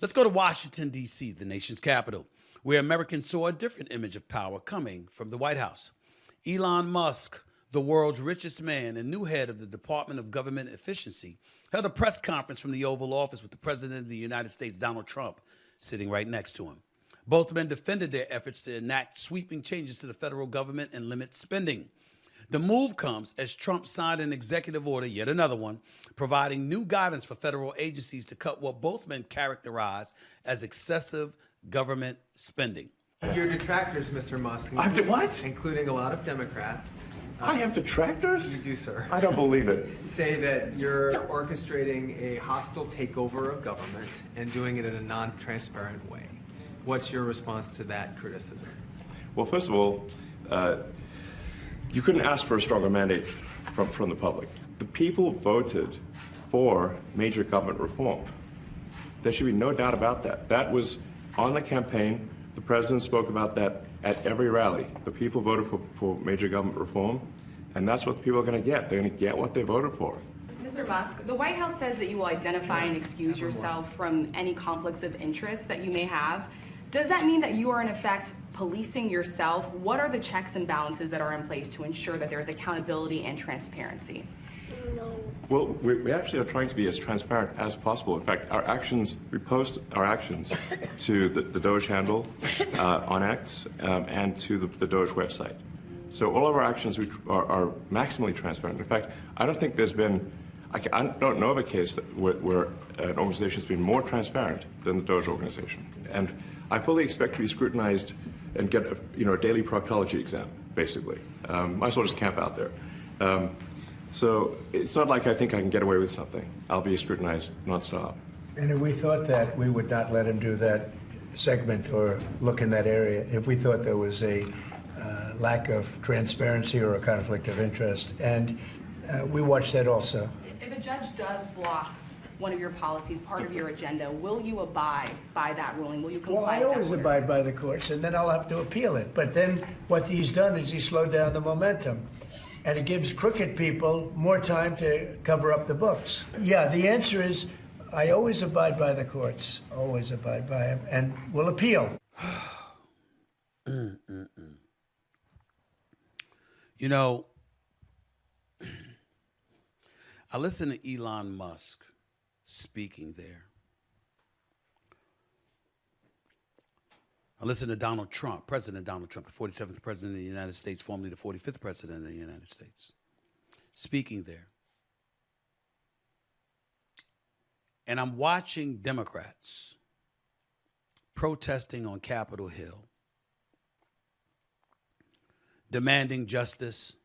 Let's go to Washington, D.C., the nation's capital, where Americans saw a different image of power coming from the White House. Elon Musk, the world's richest man and new head of the Department of Government Efficiency, held a press conference from the Oval Office with the President of the United States, Donald Trump, sitting right next to him. Both men defended their efforts to enact sweeping changes to the federal government and limit spending. The move comes as Trump signed an executive order, yet another one, providing new guidance for federal agencies to cut what both men characterize as excessive government spending. Your detractors, Mr. Musk, I have to what? including a lot of Democrats. I have detractors? You do, sir. I don't believe it. Say that you're orchestrating a hostile takeover of government and doing it in a non-transparent way. What's your response to that criticism? Well, first of all, you couldn't ask for a stronger mandate from the public. The people voted for major government reform. There should be no doubt about that. That was on the campaign. The president spoke about that at every rally. The people voted for major government reform, and that's what the people are going to get. They're going to get what they voted for. Mr. Musk, the White House says that you will identify and excuse yourself from any conflicts of interest that you may have. Does that mean that you are in effect policing yourself? What are the checks and balances that are in place to ensure that there is accountability and transparency? Well, we actually are trying to be as transparent as possible. In fact, our actions, we post our actions to the DOGE handle on X and to the DOGE website. So all of our actions are maximally transparent. In fact, I don't think there's been, I don't know of a case where an organization has been more transparent than the DOGE organization. And I fully expect to be scrutinized and get a daily proctology exam, basically. Might as well just camp out there. So it's not like I think I can get away with something. I'll be scrutinized nonstop. And if we thought that, we would not let him do that segment or look in that area if we thought there was a lack of transparency or a conflict of interest. And we watch that also. If a judge does block one of your policies, part of your agenda, will you abide by that ruling? Will you comply Well, I with that always order? abide by the courts, and then I'll have to appeal it. But then what he's done is he slowed down the momentum. And it gives crooked people more time to cover up the books. Yeah, the answer is I always abide by the courts, always abide by them, and will appeal. You know, I listened to Elon Musk speaking there. I listened to Donald Trump, President Donald Trump, the 47th President of the United States, formerly the 45th President of the United States, speaking there. And I'm watching Democrats protesting on Capitol Hill, demanding justice,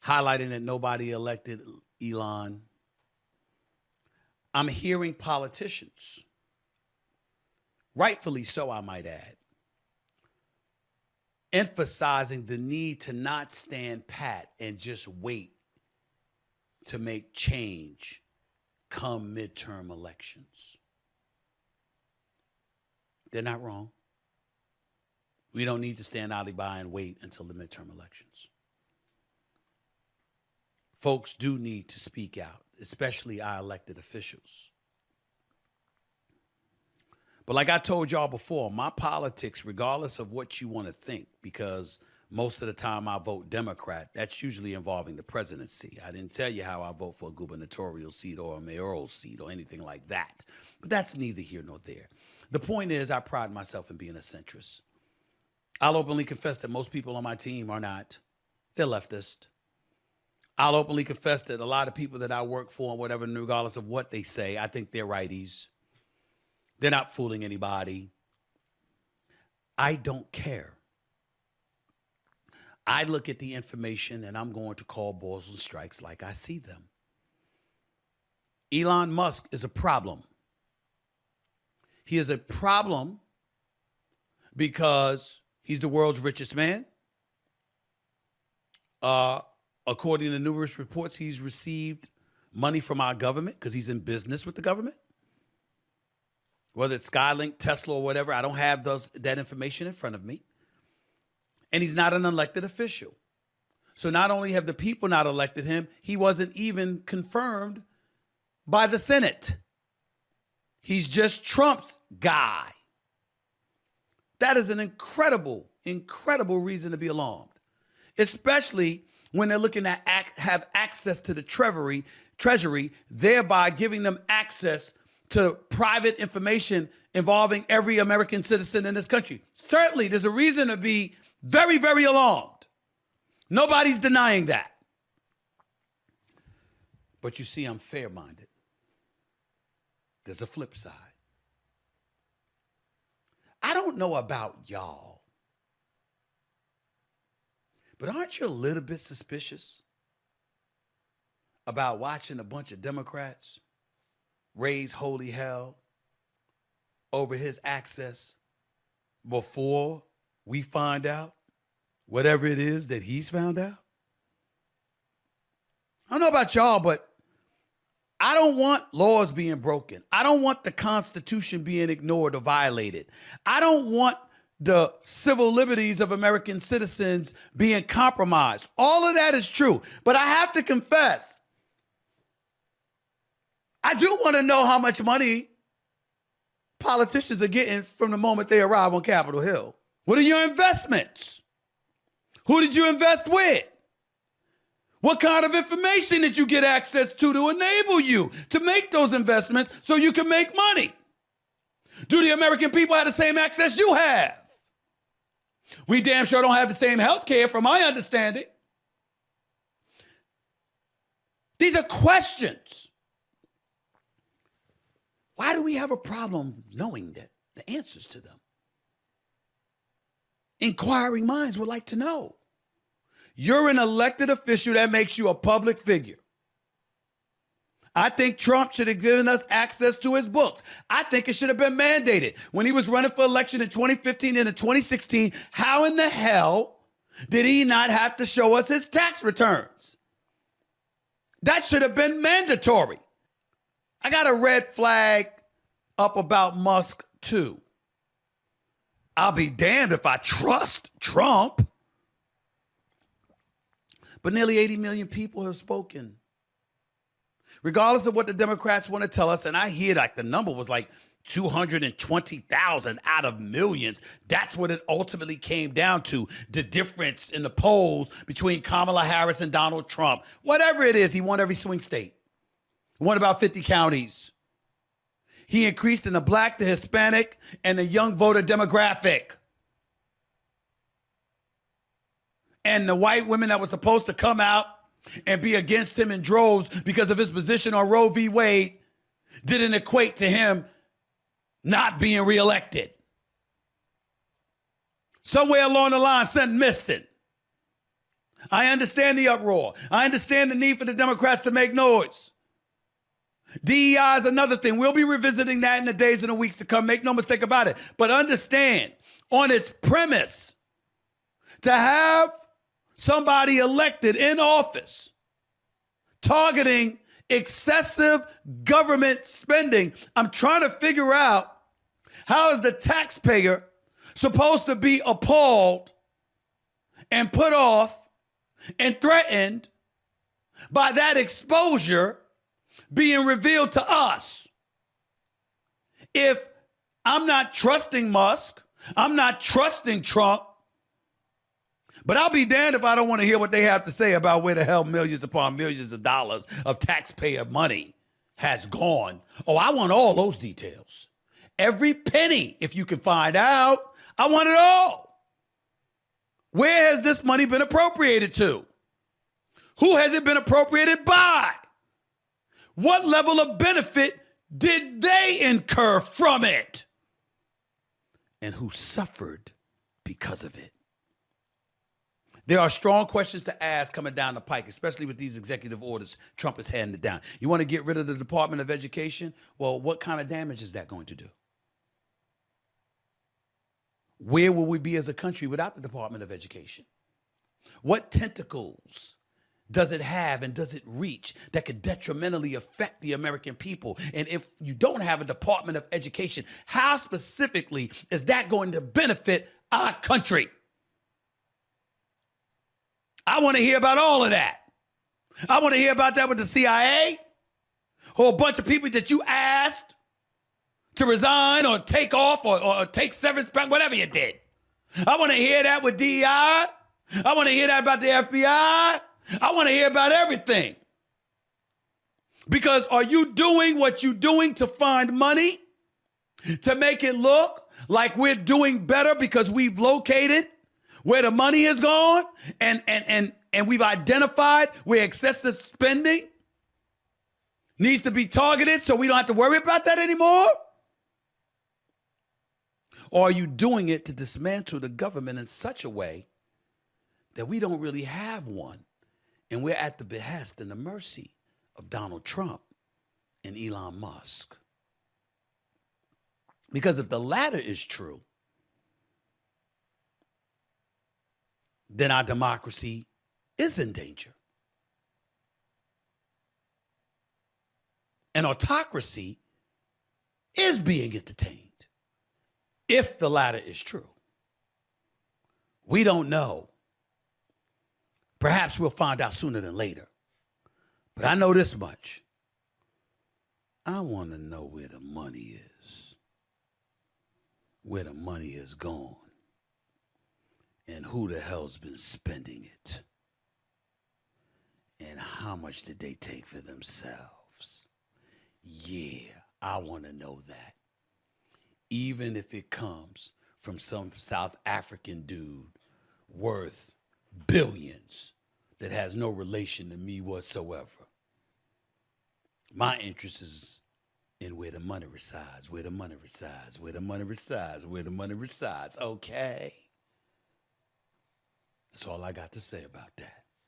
highlighting that nobody elected Elon. I'm hearing politicians, rightfully so, I might add, emphasizing the need to not stand pat and just wait to make change come midterm elections. They're not wrong. We don't need to stand idly by and wait until the midterm elections. Folks do need to speak out, especially our elected officials. But like I told y'all before, my politics, regardless of what you want to think, because most of the time I vote Democrat, that's usually involving the presidency. I didn't tell you how I vote for a gubernatorial seat or a mayoral seat or anything like that. But that's neither here nor there. The point is, I pride myself in being a centrist. I'll openly confess that most people on my team are not. They're leftist. I'll openly confess that a lot of people that I work for, whatever, regardless of what they say, I think they're righties. They're not fooling anybody. I don't care. I look at the information and I'm going to call balls and strikes like I see them. Elon Musk is a problem. He is a problem because he's the world's richest man. According to numerous reports, he's received money from our government because he's in business with the government. Whether it's Skylink, Tesla, or whatever, I don't have that information in front of me. And he's not an elected official. So not only have the people not elected him, he wasn't even confirmed by the Senate. He's just Trump's guy. That is an incredible, incredible reason to be alarmed, especially when they're looking to have access to the treasury, thereby giving them access to private information involving every American citizen in this country. Certainly, there's a reason to be very, very alarmed. Nobody's denying that. But you see, I'm fair-minded. There's a flip side. I don't know about y'all, but aren't you a little bit suspicious about watching a bunch of Democrats raise holy hell over his access before we find out whatever it is that he's found out? I don't know about y'all, but I don't want laws being broken. I don't want the Constitution being ignored or violated. I don't want the civil liberties of American citizens being compromised. All of that is true. But I have to confess, I do want to know how much money politicians are getting from the moment they arrive on Capitol Hill. What are your investments? Who did you invest with? What kind of information did you get access to enable you to make those investments so you can make money? Do the American people have the same access you have? We damn sure don't have the same health care, from my understanding. These are questions. Why do we have a problem knowing the answers to them? Inquiring minds would like to know. You're an elected official. That makes you a public figure. I think Trump should have given us access to his books. I think it should have been mandated. When he was running for election in 2015 and in 2016, how in the hell did he not have to show us his tax returns? That should have been mandatory. I got a red flag up about Musk, too. I'll be damned if I trust Trump. But nearly 80 million people have spoken. Regardless of what the Democrats want to tell us, and I hear like the number was like 220,000 out of millions. That's what it ultimately came down to, the difference in the polls between Kamala Harris and Donald Trump. Whatever it is, he won every swing state. He won about 50 counties. He increased in the black, the Hispanic, and the young voter demographic. And the white women that were supposed to come out and be against him in droves because of his position on Roe v. Wade didn't equate to him not being reelected. Somewhere along the line, something missing. I understand the uproar. I understand the need for the Democrats to make noise. DEI is another thing. We'll be revisiting that in the days and the weeks to come. Make no mistake about it. But understand, on its premise, to have somebody elected in office targeting excessive government spending, I'm trying to figure out, how is the taxpayer supposed to be appalled and put off and threatened by that exposure being revealed to us? If I'm not trusting Musk, I'm not trusting Trump, but I'll be damned if I don't want to hear what they have to say about where the hell millions upon millions of dollars of taxpayer money has gone. Oh, I want all those details. Every penny, if you can find out. I want it all. Where has this money been appropriated to? Who has it been appropriated by? What level of benefit did they incur from it? And who suffered because of it? There are strong questions to ask coming down the pike, especially with these executive orders Trump is handing down. You want to get rid of the Department of Education? Well, what kind of damage is that going to do? Where will we be as a country without the Department of Education? What tentacles does it have and does it reach that could detrimentally affect the American people? And if you don't have a Department of Education, how specifically is that going to benefit our country? I want to hear about all of that. I want to hear about that with the CIA, or a bunch of people that you asked to resign or take off or take severance back, whatever you did. I want to hear that with DEI. I want to hear that about the FBI. I want to hear about everything. Because are you doing what you're doing to find money, to make it look like we're doing better because we've located where the money is gone and we've identified where excessive spending needs to be targeted so we don't have to worry about that anymore? Or are you doing it to dismantle the government in such a way that we don't really have one and we're at the behest and the mercy of Donald Trump and Elon Musk? Because if the latter is true, then our democracy is in danger. And autocracy is being entertained. If the latter is true. We don't know. Perhaps we'll find out sooner than later. But I know this much. I want to know where the money is. Where the money is gone. And who the hell's been spending it. And how much did they take for themselves? Yeah, I want to know that. Even if it comes from some South African dude worth billions that has no relation to me whatsoever. My interest is in where the money resides, where the money resides, where the money resides, where the money resides. Okay. That's all I got to say about that.